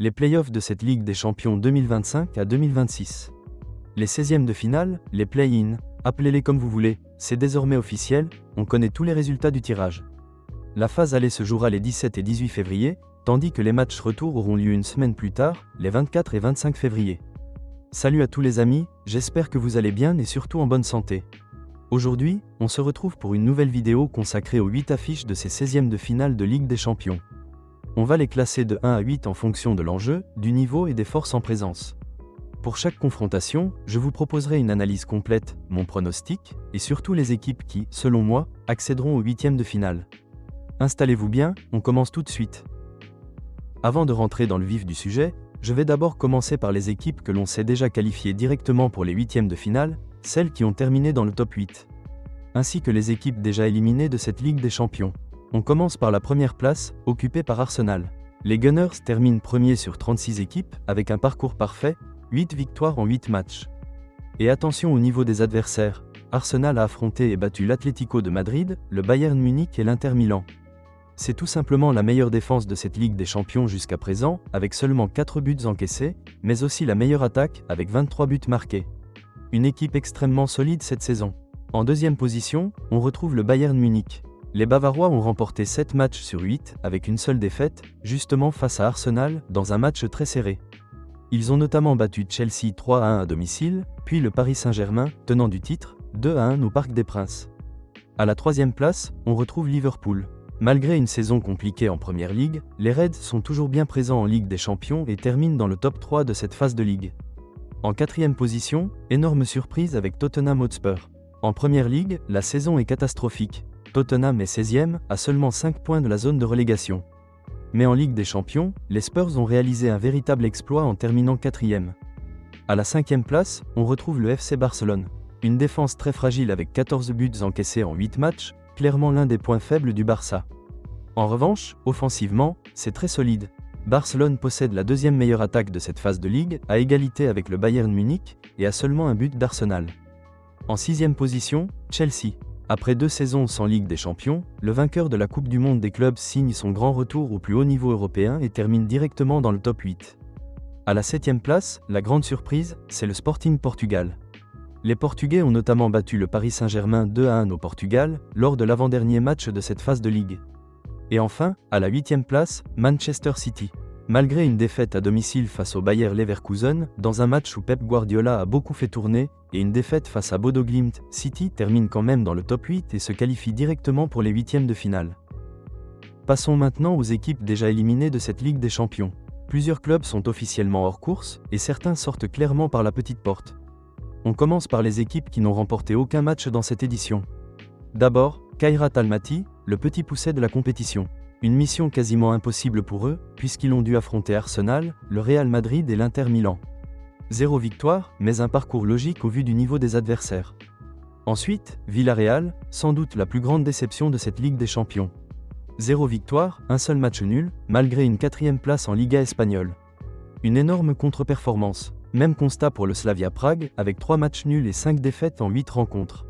Les playoffs de cette Ligue des Champions 2025 à 2026. Les 16e de finale, les play-in, appelez-les comme vous voulez, c'est désormais officiel, on connaît tous les résultats du tirage. La phase aller se jouera les 17 et 18 février, tandis que les matchs retour auront lieu une semaine plus tard, les 24 et 25 février. Salut à tous les amis, j'espère que vous allez bien et surtout en bonne santé. Aujourd'hui, on se retrouve pour une nouvelle vidéo consacrée aux 8 affiches de ces 16e de finale de Ligue des Champions. On va les classer de 1 à 8 en fonction de l'enjeu, du niveau et des forces en présence. Pour chaque confrontation, je vous proposerai une analyse complète, mon pronostic, et surtout les équipes qui, selon moi, accéderont aux 8e de finale. Installez-vous bien, on commence tout de suite. Avant de rentrer dans le vif du sujet, je vais d'abord commencer par les équipes que l'on sait déjà qualifiées directement pour les 8e de finale, celles qui ont terminé dans le top 8. Ainsi que les équipes déjà éliminées de cette Ligue des Champions. On commence par la première place, occupée par Arsenal. Les Gunners terminent premiers sur 36 équipes, avec un parcours parfait, 8 victoires en 8 matchs. Et attention au niveau des adversaires, Arsenal a affronté et battu l'Atlético de Madrid, le Bayern Munich et l'Inter Milan. C'est tout simplement la meilleure défense de cette Ligue des Champions jusqu'à présent, avec seulement 4 buts encaissés, mais aussi la meilleure attaque, avec 23 buts marqués. Une équipe extrêmement solide cette saison. En deuxième position, on retrouve le Bayern Munich. Les Bavarois ont remporté 7 matchs sur 8, avec une seule défaite, justement face à Arsenal, dans un match très serré. Ils ont notamment battu Chelsea 3-1 à domicile, puis le Paris Saint-Germain, tenant du titre, 2-1 au Parc des Princes. À la troisième place, on retrouve Liverpool. Malgré une saison compliquée en Première Ligue, les Reds sont toujours bien présents en Ligue des Champions et terminent dans le top 3 de cette phase de Ligue. En quatrième position, énorme surprise avec Tottenham Hotspur. En Première Ligue, la saison est catastrophique. Tottenham est 16e, à seulement 5 points de la zone de relégation. Mais en Ligue des Champions, les Spurs ont réalisé un véritable exploit en terminant 4e. À la 5e place, on retrouve le FC Barcelone. Une défense très fragile avec 14 buts encaissés en 8 matchs, clairement l'un des points faibles du Barça. En revanche, offensivement, c'est très solide. Barcelone possède la deuxième meilleure attaque de cette phase de Ligue, à égalité avec le Bayern Munich, et a seulement un but d'Arsenal. En 6e position, Chelsea. Après 2 saisons sans Ligue des Champions, le vainqueur de la Coupe du Monde des clubs signe son grand retour au plus haut niveau européen et termine directement dans le top 8. À la 7e place, la grande surprise, c'est le Sporting Portugal. Les Portugais ont notamment battu le Paris Saint-Germain 2-1 au Portugal, lors de l'avant-dernier match de cette phase de Ligue. Et enfin, à la 8e place, Manchester City. Malgré une défaite à domicile face au Bayer Leverkusen, dans un match où Pep Guardiola a beaucoup fait tourner, et une défaite face à Bodo Glimt, City termine quand même dans le top 8 et se qualifie directement pour les 8e de finale. Passons maintenant aux équipes déjà éliminées de cette Ligue des Champions. Plusieurs clubs sont officiellement hors course, et certains sortent clairement par la petite porte. On commence par les équipes qui n'ont remporté aucun match dans cette édition. D'abord, Kairat Almaty, le petit pousset de la compétition. Une mission quasiment impossible pour eux, puisqu'ils ont dû affronter Arsenal, le Real Madrid et l'Inter Milan. 0 victoire, mais un parcours logique au vu du niveau des adversaires. Ensuite, Villarreal, sans doute la plus grande déception de cette Ligue des Champions. 0 victoire, un seul match nul, malgré une 4e place en Liga espagnole. Une énorme contre-performance. Même constat pour le Slavia Prague, avec 3 matchs nuls et 5 défaites en 8 rencontres.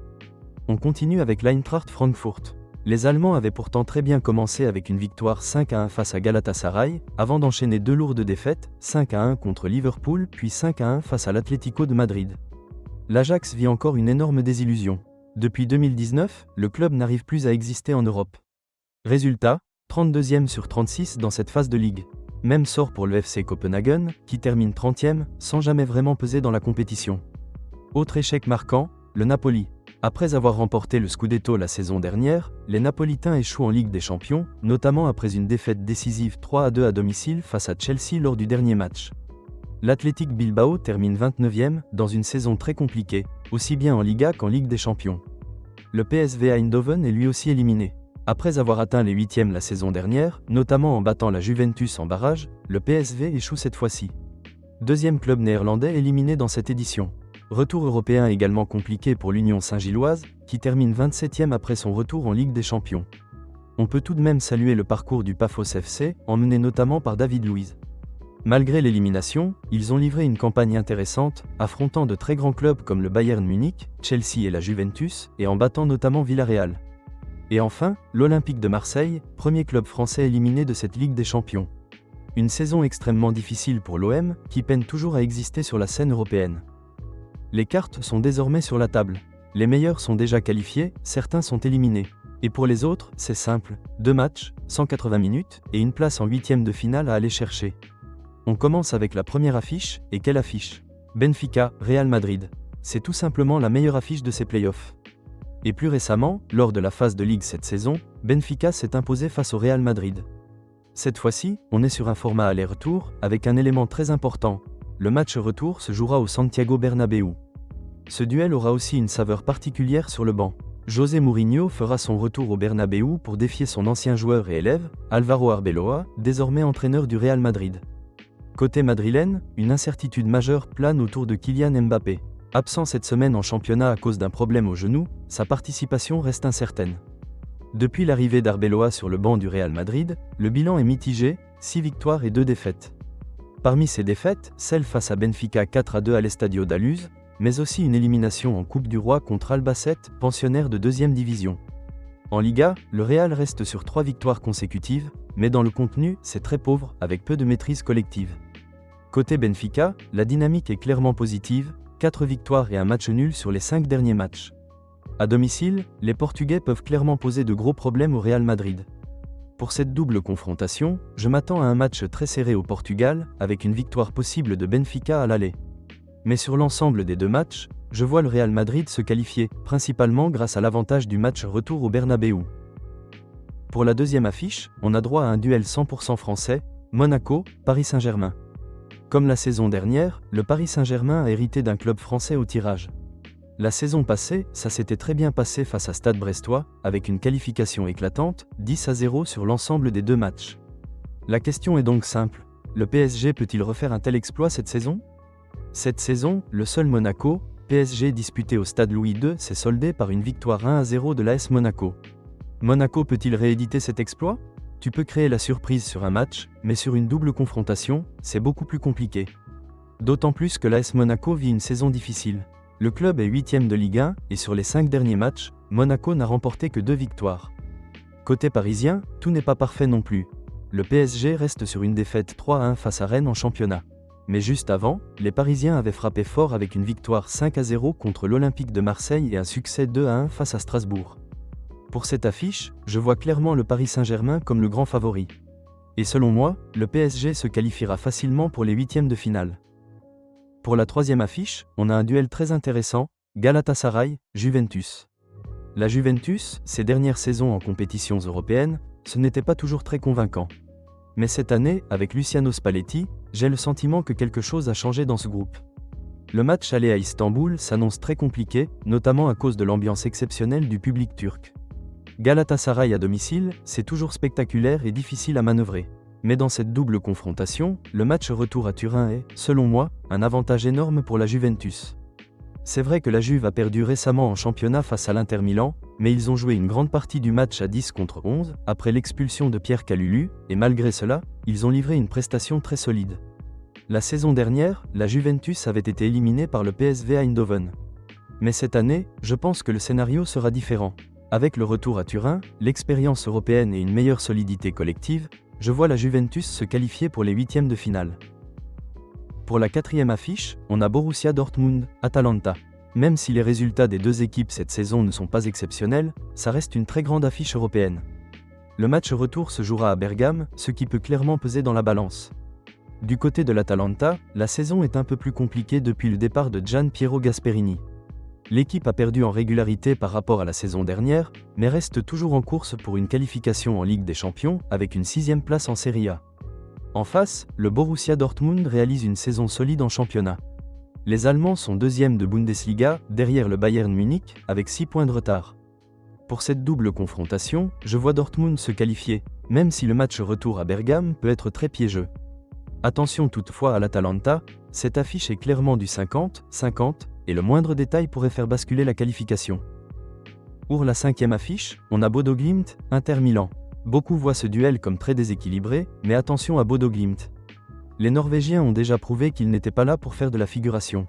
On continue avec l'Eintracht Francfort. Les Allemands avaient pourtant très bien commencé avec une victoire 5-1 face à Galatasaray, avant d'enchaîner 2 lourdes défaites, 5-1 contre Liverpool puis 5-1 face à l'Atlético de Madrid. L'Ajax vit encore une énorme désillusion. Depuis 2019, le club n'arrive plus à exister en Europe. Résultat, 32e sur 36 dans cette phase de Ligue. Même sort pour le FC Copenhagen, qui termine 30e, sans jamais vraiment peser dans la compétition. Autre échec marquant, le Napoli. Après avoir remporté le Scudetto la saison dernière, les Napolitains échouent en Ligue des Champions, notamment après une défaite décisive 3-2 à domicile face à Chelsea lors du dernier match. L'Athletic Bilbao termine 29e, dans une saison très compliquée, aussi bien en Liga qu'en Ligue des Champions. Le PSV Eindhoven est lui aussi éliminé. Après avoir atteint les 8e la saison dernière, notamment en battant la Juventus en barrage, le PSV échoue cette fois-ci. Deuxième club néerlandais éliminé dans cette édition. Retour européen également compliqué pour l'Union Saint-Gilloise, qui termine 27e après son retour en Ligue des Champions. On peut tout de même saluer le parcours du Pafos FC, emmené notamment par David Luiz. Malgré l'élimination, ils ont livré une campagne intéressante, affrontant de très grands clubs comme le Bayern Munich, Chelsea et la Juventus, et en battant notamment Villarreal. Et enfin, l'Olympique de Marseille, premier club français éliminé de cette Ligue des Champions. Une saison extrêmement difficile pour l'OM, qui peine toujours à exister sur la scène européenne. Les cartes sont désormais sur la table. Les meilleurs sont déjà qualifiés, certains sont éliminés. Et pour les autres, c'est simple, 2 matchs, 180 minutes, et une place en huitième de finale à aller chercher. On commence avec la première affiche, et quelle affiche? Benfica, Real Madrid. C'est tout simplement la meilleure affiche de ces playoffs. Et plus récemment, lors de la phase de Ligue cette saison, Benfica s'est imposé face au Real Madrid. Cette fois-ci, on est sur un format aller-retour, avec un élément très important. Le match retour se jouera au Santiago Bernabéu. Ce duel aura aussi une saveur particulière sur le banc. José Mourinho fera son retour au Bernabéu pour défier son ancien joueur et élève, Álvaro Arbeloa, désormais entraîneur du Real Madrid. Côté madrilène, une incertitude majeure plane autour de Kylian Mbappé. Absent cette semaine en championnat à cause d'un problème au genou, sa participation reste incertaine. Depuis l'arrivée d'Arbeloa sur le banc du Real Madrid, le bilan est mitigé, 6 victoires et 2 défaites. Parmi ces défaites, celle face à Benfica 4-2 à l'Estadio da Luz, mais aussi une élimination en Coupe du Roi contre Albacete, pensionnaire de 2e division. En Liga, le Real reste sur 3 victoires consécutives, mais dans le contenu, c'est très pauvre, avec peu de maîtrise collective. Côté Benfica, la dynamique est clairement positive, 4 victoires et un match nul sur les 5 derniers matchs. À domicile, les Portugais peuvent clairement poser de gros problèmes au Real Madrid. Pour cette double confrontation, je m'attends à un match très serré au Portugal, avec une victoire possible de Benfica à l'aller. Mais sur l'ensemble des 2 matchs, je vois le Real Madrid se qualifier, principalement grâce à l'avantage du match retour au Bernabéu. Pour la deuxième affiche, on a droit à un duel 100% français, Monaco, Paris Saint-Germain. Comme la saison dernière, le Paris Saint-Germain a hérité d'un club français au tirage. La saison passée, ça s'était très bien passé face à Stade Brestois, avec une qualification éclatante, 10-0 sur l'ensemble des 2 matchs. La question est donc simple, le PSG peut-il refaire un tel exploit cette saison? Cette saison, le seul Monaco, PSG disputé au Stade Louis II s'est soldé par une victoire 1-0 de l'AS Monaco. Monaco peut-il rééditer cet exploit? Tu peux créer la surprise sur un match, mais sur une double confrontation, c'est beaucoup plus compliqué. D'autant plus que l'AS Monaco vit une saison difficile. Le club est 8e de Ligue 1, et sur les 5 derniers matchs, Monaco n'a remporté que 2 victoires. Côté parisien, tout n'est pas parfait non plus. Le PSG reste sur une défaite 3-1 face à Rennes en championnat. Mais juste avant, les Parisiens avaient frappé fort avec une victoire 5-0 contre l'Olympique de Marseille et un succès 2-1 face à Strasbourg. Pour cette affiche, je vois clairement le Paris Saint-Germain comme le grand favori. Et selon moi, le PSG se qualifiera facilement pour les 8e de finale. Pour la troisième affiche, on a un duel très intéressant, Galatasaray-Juventus. La Juventus, ces dernières saisons en compétitions européennes, ce n'était pas toujours très convaincant. Mais cette année, avec Luciano Spalletti, j'ai le sentiment que quelque chose a changé dans ce groupe. Le match aller à Istanbul s'annonce très compliqué, notamment à cause de l'ambiance exceptionnelle du public turc. Galatasaray à domicile, c'est toujours spectaculaire et difficile à manœuvrer. Mais dans cette double confrontation, le match retour à Turin est, selon moi, un avantage énorme pour la Juventus. C'est vrai que la Juve a perdu récemment en championnat face à l'Inter Milan, mais ils ont joué une grande partie du match à 10 contre 11, après l'expulsion de Pierre Kalulu, et malgré cela, ils ont livré une prestation très solide. La saison dernière, la Juventus avait été éliminée par le PSV Eindhoven. Mais cette année, je pense que le scénario sera différent. Avec le retour à Turin, l'expérience européenne et une meilleure solidité collective, je vois la Juventus se qualifier pour les 8e de finale. Pour la 4e affiche, on a Borussia Dortmund-Atalanta. Même si les résultats des 2 équipes cette saison ne sont pas exceptionnels, ça reste une très grande affiche européenne. Le match retour se jouera à Bergame, ce qui peut clairement peser dans la balance. Du côté de l'Atalanta, la saison est un peu plus compliquée depuis le départ de Gian Piero Gasperini. L'équipe a perdu en régularité par rapport à la saison dernière, mais reste toujours en course pour une qualification en Ligue des Champions, avec une 6e place en Serie A. En face, le Borussia Dortmund réalise une saison solide en championnat. Les Allemands sont 2e de Bundesliga, derrière le Bayern Munich, avec 6 points de retard. Pour cette double confrontation, je vois Dortmund se qualifier, même si le match retour à Bergame peut être très piégeux. Attention toutefois à l'Atalanta, cette affiche est clairement du 50-50, et le moindre détail pourrait faire basculer la qualification. Pour la 5e affiche, on a Bodo Glimt, Inter Milan. Beaucoup voient ce duel comme très déséquilibré, mais attention à Bodo Glimt. Les Norvégiens ont déjà prouvé qu'ils n'étaient pas là pour faire de la figuration.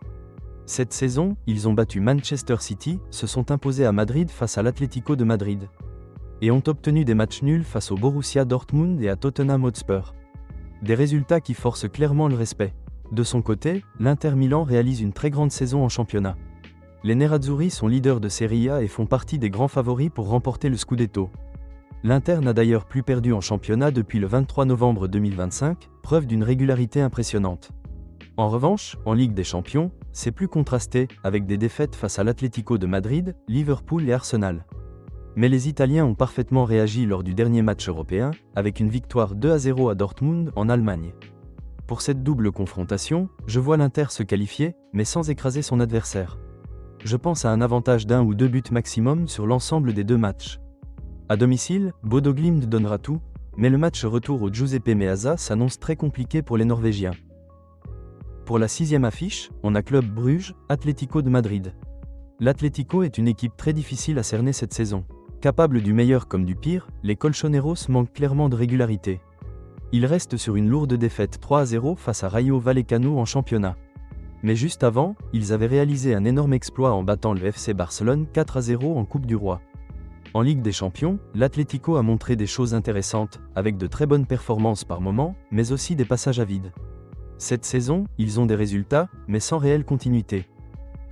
Cette saison, ils ont battu Manchester City, se sont imposés à Madrid face à l'Atlético de Madrid. Et ont obtenu des matchs nuls face au Borussia Dortmund et à Tottenham Hotspur. Des résultats qui forcent clairement le respect. De son côté, l'Inter Milan réalise une très grande saison en championnat. Les Nerazzurri sont leaders de Serie A et font partie des grands favoris pour remporter le Scudetto. L'Inter n'a d'ailleurs plus perdu en championnat depuis le 23 novembre 2025, preuve d'une régularité impressionnante. En revanche, en Ligue des Champions, c'est plus contrasté, avec des défaites face à l'Atlético de Madrid, Liverpool et Arsenal. Mais les Italiens ont parfaitement réagi lors du dernier match européen, avec une victoire 2-0 à Dortmund en Allemagne. Pour cette double confrontation, je vois l'Inter se qualifier, mais sans écraser son adversaire. Je pense à un avantage d'1 ou 2 buts maximum sur l'ensemble des deux matchs. À domicile, Bodo Glimt donnera tout, mais le match retour au Giuseppe Meazza s'annonce très compliqué pour les Norvégiens. Pour la 6e affiche, on a Club Bruges, Atlético de Madrid. L'Atlético est une équipe très difficile à cerner cette saison. Capable du meilleur comme du pire, les Colchoneros manquent clairement de régularité. Ils restent sur une lourde défaite 3-0 face à Rayo Vallecano en championnat. Mais juste avant, ils avaient réalisé un énorme exploit en battant le FC Barcelone 4-0 en Coupe du Roi. En Ligue des Champions, l'Atlético a montré des choses intéressantes, avec de très bonnes performances par moments, mais aussi des passages à vide. Cette saison, ils ont des résultats, mais sans réelle continuité.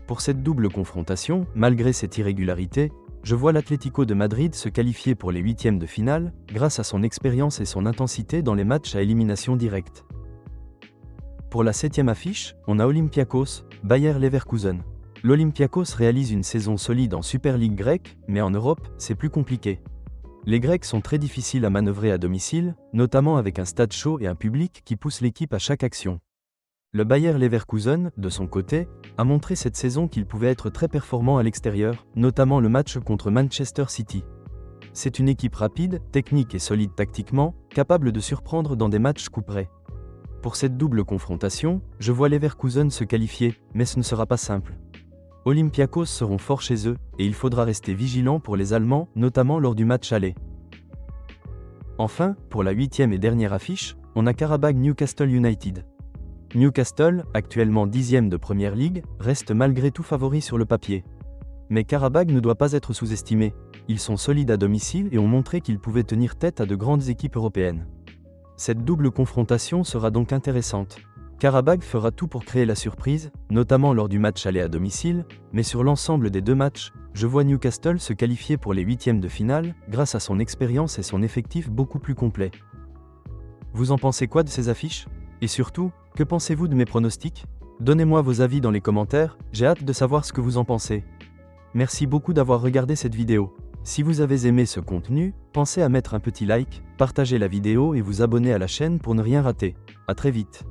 Pour cette double confrontation, malgré cette irrégularité, je vois l'Atlético de Madrid se qualifier pour les huitièmes de finale, grâce à son expérience et son intensité dans les matchs à élimination directe. Pour la 7e affiche, on a Olympiakos, Bayer Leverkusen. L'Olympiakos réalise une saison solide en Super League grecque, mais en Europe, c'est plus compliqué. Les Grecs sont très difficiles à manœuvrer à domicile, notamment avec un stade chaud et un public qui pousse l'équipe à chaque action. Le Bayer Leverkusen, de son côté, a montré cette saison qu'il pouvait être très performant à l'extérieur, notamment le match contre Manchester City. C'est une équipe rapide, technique et solide tactiquement, capable de surprendre dans des matchs couperets. Pour cette double confrontation, je vois Leverkusen se qualifier, mais ce ne sera pas simple. Olympiakos seront forts chez eux, et il faudra rester vigilant pour les Allemands, notamment lors du match aller. Enfin, pour la 8e et dernière affiche, on a Qarabağ Newcastle United. Newcastle, actuellement 10e de Première Ligue, reste malgré tout favori sur le papier. Mais Qarabağ ne doit pas être sous-estimé. Ils sont solides à domicile et ont montré qu'ils pouvaient tenir tête à de grandes équipes européennes. Cette double confrontation sera donc intéressante. Qarabağ fera tout pour créer la surprise, notamment lors du match aller à domicile, mais sur l'ensemble des deux matchs, je vois Newcastle se qualifier pour les huitièmes de finale, grâce à son expérience et son effectif beaucoup plus complet. Vous en pensez quoi de ces affiches? Et surtout, que pensez-vous de mes pronostics? Donnez-moi vos avis dans les commentaires, j'ai hâte de savoir ce que vous en pensez. Merci beaucoup d'avoir regardé cette vidéo. Si vous avez aimé ce contenu, pensez à mettre un petit like, partager la vidéo et vous abonner à la chaîne pour ne rien rater. À très vite.